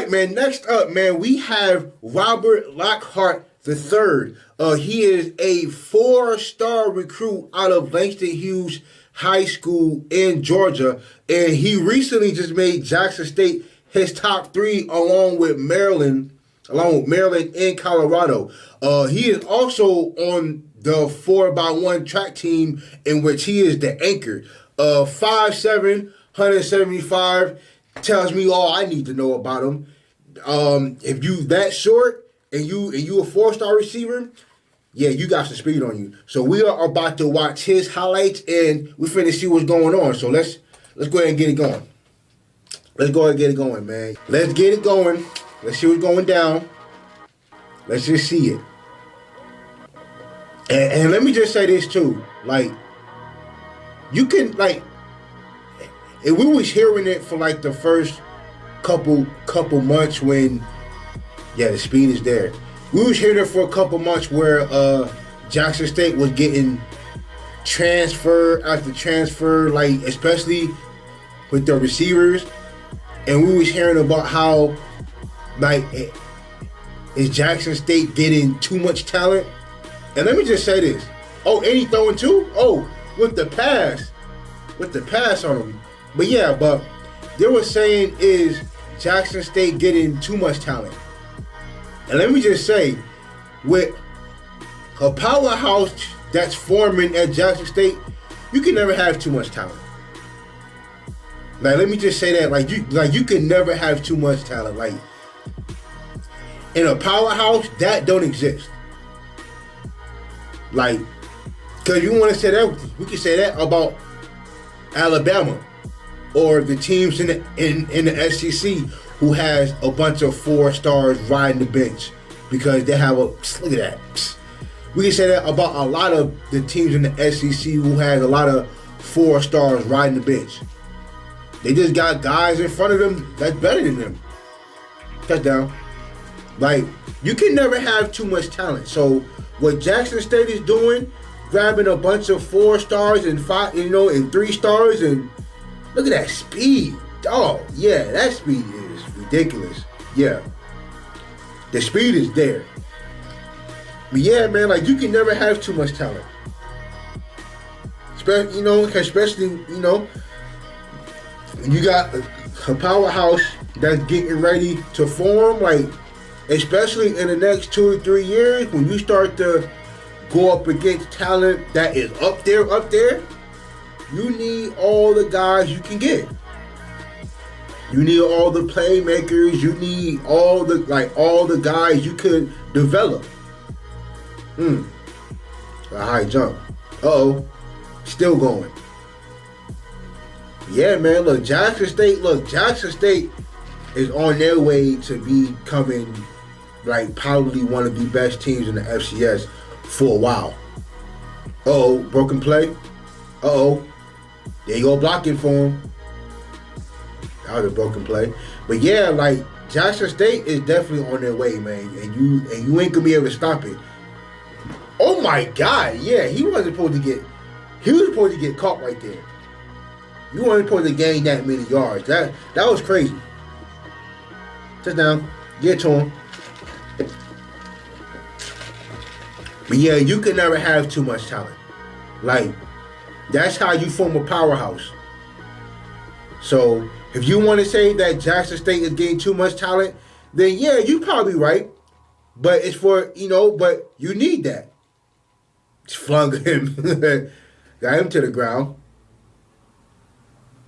right, man. Next up, man, we have Robert Lockhart III. He is a four-star recruit out of Langston Hughes High School in Georgia, and he recently just made Jackson State his top three, along with Maryland and Colorado. He is also on the 4x1 track team, in which he is the anchor. 5'7", 175, tells me all I need to know about him. If you that short and you a four-star receiver, yeah, you got some speed on you. So we are about to watch his highlights, and we finna see what's going on. So let's go ahead and get it going. Let's go ahead and get it going, man. Let's get it going. Let's see what's going down. Let's just see it. And let me just say this too. Like, you can, like, and we was hearing it for like the first couple months when, yeah, the speed is there. We was hearing it for a couple months where Jackson State was getting transfer after transfer, like especially with the receivers. And we was hearing about how, like, is Jackson State getting too much talent? And let me just say this. Oh, and he throwing too? Oh, with the pass on him. But yeah, but they were saying, is Jackson State getting too much talent? And let me just say, with a powerhouse that's forming at Jackson State, you can never have too much talent. Like, let me just say that, like you can never have too much talent. Like, in a powerhouse, that don't exist. Like, because you want to say that, we can say that about Alabama or the teams in the SEC who has a bunch of 4 stars riding the bench because they have look at that. We can say that about a lot of the teams in the SEC who has a lot of 4 stars riding the bench. They just got guys in front of them that's better than them. Touchdown. Like, you can never have too much talent. So what Jackson State is doing, grabbing a bunch of 4 stars and 5, and 3 stars, and look at that speed. Oh yeah, that speed is ridiculous. Yeah, the speed is there. But yeah, man, like, you can never have too much talent. Especially when you got a powerhouse that's getting ready to form, like, especially in the next 2 or 3 years, when you start to go up against talent that is up there, you need all the guys you can get. You need all the playmakers. You need all the guys you could develop. A high jump. Still going. Yeah, man. Look, Jackson State is on their way to becoming, like, probably one of the best teams in the FCS for a while. Broken play. There you go, blocking for him. That was a broken play. But yeah, like, Jackson State is definitely on their way, man. And you ain't gonna be able to stop it. Oh my God, yeah, he was supposed to get caught right there. You weren't supposed to gain that many yards. That was crazy. Touchdown. Get to him. But yeah, you can never have too much talent. Like, that's how you form a powerhouse. So if you want to say that Jackson State is getting too much talent, then yeah, you're probably right. But it's for, but you need that. Just flung him. Got him to the ground.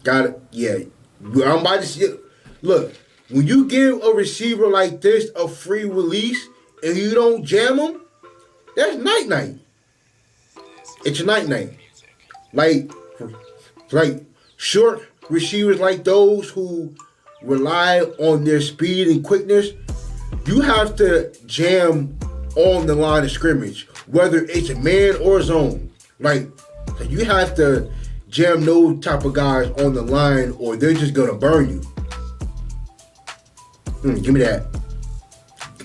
Got it. Yeah. I'm about to see. Look, when you give a receiver like this a free release and you don't jam him, that's night-night. It's night-night. Like short receivers like those who rely on their speed and quickness, you have to jam on the line of scrimmage, whether it's a man or zone. Like, you have to jam those type of guys on the line or they're just going to burn you. Give me that.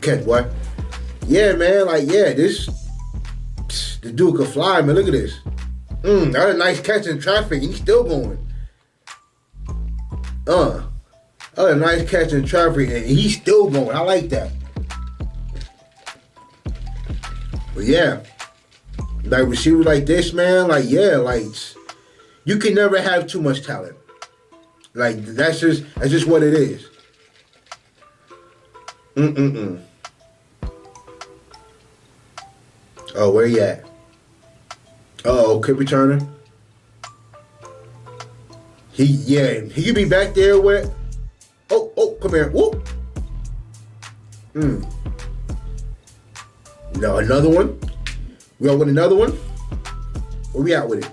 Catch, boy. Yeah, man, the dude could fly, man. Look at this. That was a nice catch in traffic. He's still going. Oh, a nice catch in traffic, and he's still going. I like that. But yeah, like receivers like this, man, like yeah, like you can never have too much talent. Like that's just what it is. Oh, where you at? Oh, kick returner. He could be back there with. Oh, come here. Whoop. No, another one. We out with another one. Where we at with it?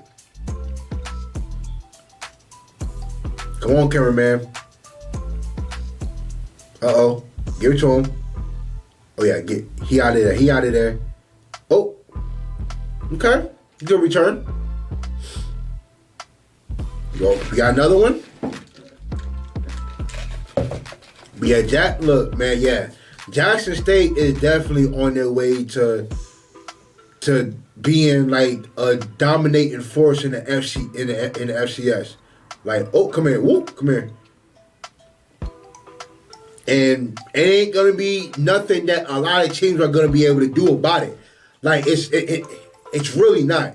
Come on, cameraman. Uh-oh. Give it to him. Oh, yeah. He out of there. He out of there. Oh. Okay. Good return. We got another one. But yeah, look, man, yeah. Jackson State is definitely on their way to being like a dominating force in the FCS. Like, oh, come here, whoop, come here. And it ain't gonna be nothing that a lot of teams are gonna be able to do about it. Like it's really not.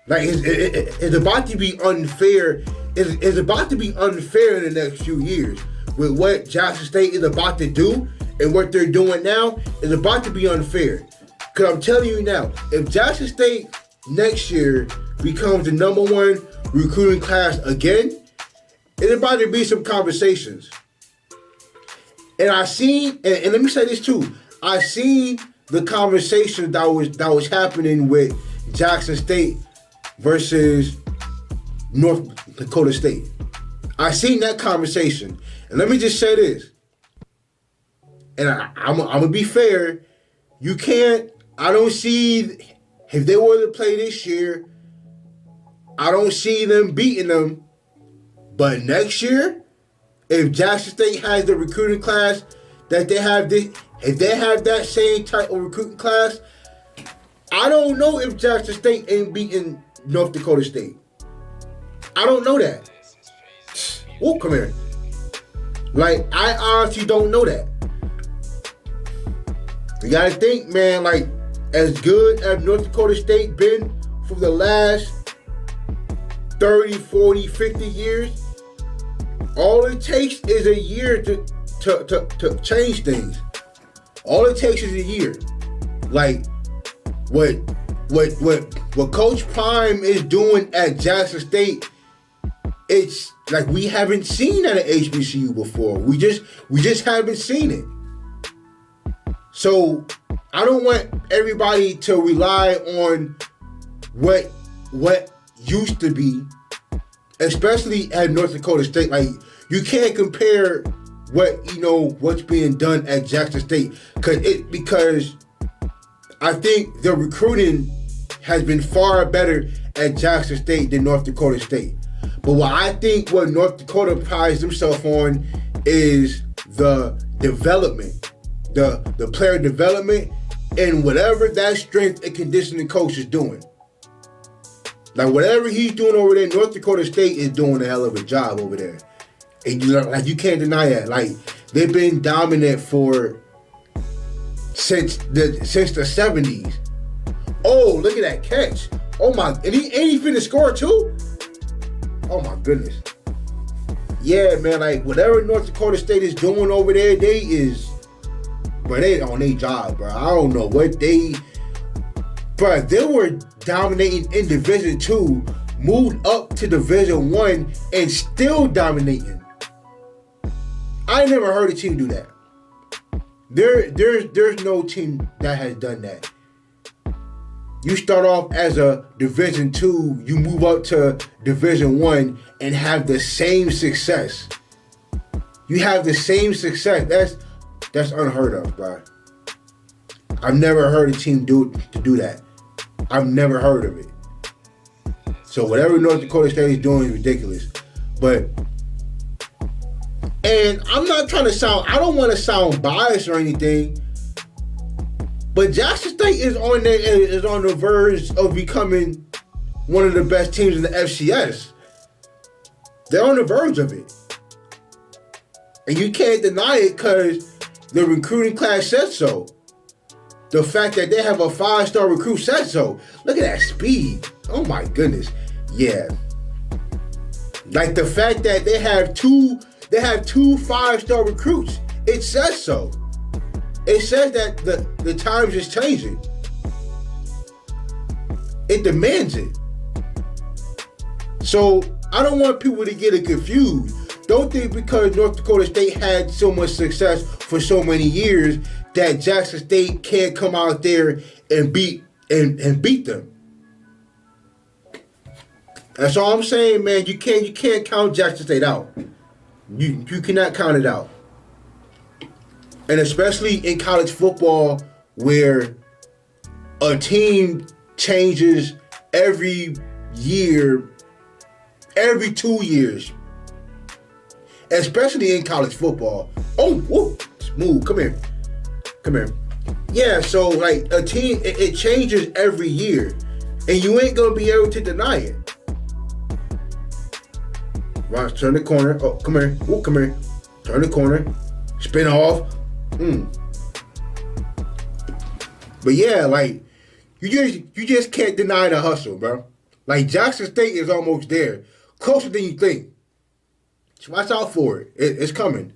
Like it's about to be unfair. It's about to be unfair in the next few years with what Jackson State is about to do and what they're doing now. Is about to be unfair. Cause I'm telling you now, if Jackson State next year becomes the #1 recruiting class again, it's about to be some conversations. And I seen, and let me say this too, I seen the conversation that was happening with Jackson State versus North Dakota State. I seen that conversation, and let me just say this, and I'm gonna be fair. You can't. I don't see, if they were to play this year, I don't see them beating them. But next year, if Jackson State has the recruiting class that they have this, if they have that same type of recruiting class, I don't know if Jackson State ain't beating North Dakota State. I don't know that. Oh, come here. Like, I honestly don't know that. You gotta think, man, like, as good as North Dakota State been for the last 30, 40, 50 years, all it takes is a year to change things. All it takes is a year. Like what Coach Prime is doing at Jackson State, it's like we haven't seen that at HBCU before. We just haven't seen it. So I don't want everybody to rely on what used to be, especially at North Dakota State. Like, you can't compare what's being done at Jackson State because I think the recruiting has been far better at Jackson State than North Dakota State. But what North Dakota prides themselves on is the development, the player development, and whatever that strength and conditioning coach is doing. Like, whatever he's doing over there, North Dakota State is doing a hell of a job over there. And you can't deny that. Like, they've been dominant since the 70s. Oh, look at that catch. Oh my, and he finna score too? Oh my goodness. Yeah, man, like, whatever North Dakota State is doing over there, they on their job, bro. I don't know what they were dominating in Division 2, moved up to Division 1, and still dominating. I never heard a team do that. There's no team that has done that. You start off as a Division 2, you move up to Division 1 and have the same success. You have the same success. That's unheard of, bro. I've never heard a team do that. I've never heard of it. So whatever North Dakota State is doing is ridiculous. And I'm not trying to I don't want to sound biased or anything, but Jackson State is on the verge of becoming one of the best teams in the FCS. They're on the verge of it. And you can't deny it because the recruiting class says so. The fact that they have a 5-star recruit says so. Look at that speed. Oh my goodness. Yeah. Like the fact that they have two 5-star recruits. It says so. It says that the times is changing. It demands it. So I don't want people to get it confused. Don't think because North Dakota State had so much success for so many years that Jackson State can't come out there and beat them. That's all I'm saying, man. You can't count Jackson State out. You cannot count it out. And especially in college football where a team changes every year, every 2 years. Especially in college football. Oh, whoa, smooth. Come here. Yeah, so like a team, it changes every year. And you ain't going to be able to deny it. Right, turn the corner. Oh, come here. Oh, come here. Turn the corner. Spin off. But yeah, like, you just can't deny the hustle, bro. Like, Jackson State is almost there. Closer than you think. Watch out for it. It's coming.